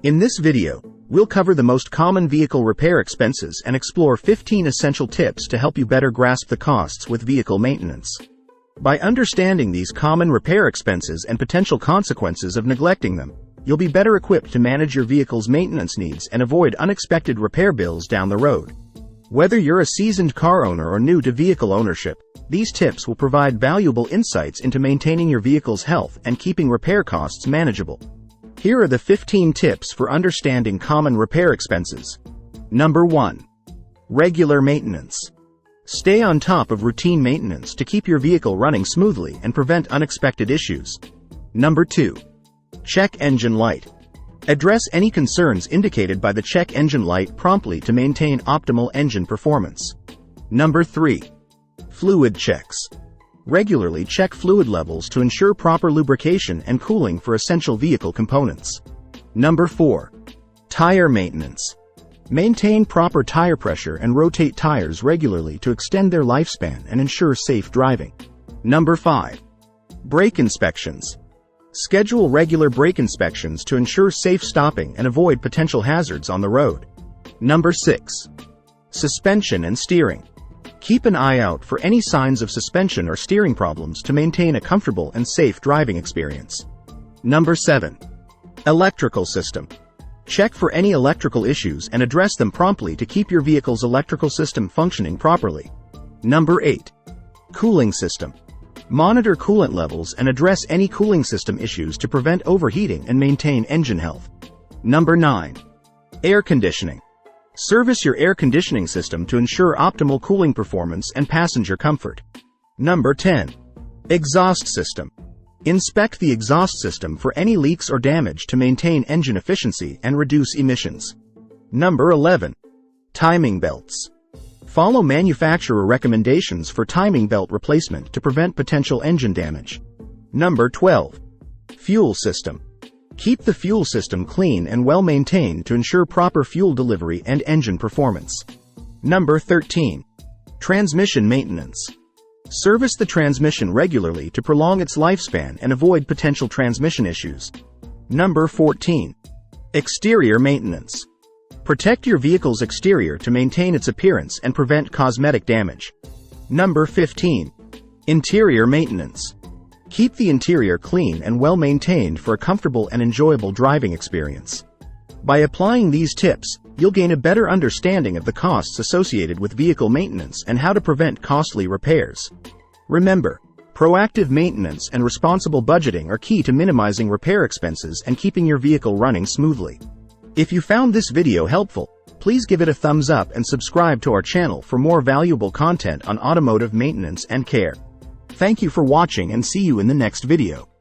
In this video, we'll cover the most common vehicle repair expenses and explore 15 essential tips to help you better grasp the costs with vehicle maintenance. By understanding these common repair expenses and potential consequences of neglecting them, you'll be better equipped to manage your vehicle's maintenance needs and avoid unexpected repair bills down the road. Whether you're a seasoned car owner or new to vehicle ownership, these tips will provide valuable insights into maintaining your vehicle's health and keeping repair costs manageable. Here are the 15 tips for understanding common repair expenses. Number 1. Regular maintenance. Stay on top of routine maintenance to keep your vehicle running smoothly and prevent unexpected issues. Number 2. Check engine light. Address any concerns indicated by the check engine light promptly to maintain optimal engine performance. Number 3. Fluid checks. Regularly check fluid levels to ensure proper lubrication and cooling for essential vehicle components. Number 4. Tire maintenance. Maintain proper tire pressure and rotate tires regularly to extend their lifespan and ensure safe driving. Number 5. Brake inspections. Schedule regular brake inspections to ensure safe stopping and avoid potential hazards on the road. Number 6. Suspension and steering. Keep an eye out for any signs of suspension or steering problems to maintain a comfortable and safe driving experience. Number 7. Electrical system. Check for any electrical issues and address them promptly to keep your vehicle's electrical system functioning properly. Number 8. Cooling system. Monitor coolant levels and address any cooling system issues to prevent overheating and maintain engine health. Number 9. Air conditioning. Service your air conditioning system to ensure optimal cooling performance and passenger comfort. Number 10. Exhaust system. Inspect the exhaust system for any leaks or damage to maintain engine efficiency and reduce emissions. Number 11. Timing belts. Follow manufacturer recommendations for timing belt replacement to prevent potential engine damage. Number 12. Fuel system. Keep the fuel system clean and well maintained to ensure proper fuel delivery and engine performance. Number 13. Transmission maintenance. Service the transmission regularly to prolong its lifespan and avoid potential transmission issues. Number 14. Exterior maintenance. Protect your vehicle's exterior to maintain its appearance and prevent cosmetic damage. Number 15. Interior maintenance. Keep the interior clean and well maintained for a comfortable and enjoyable driving experience. By applying these tips, you'll gain a better understanding of the costs associated with vehicle maintenance and how to prevent costly repairs. Remember, proactive maintenance and responsible budgeting are key to minimizing repair expenses and keeping your vehicle running smoothly. If you found this video helpful, please give it a thumbs up and subscribe to our channel for more valuable content on automotive maintenance and care. Thank you for watching and see you in the next video.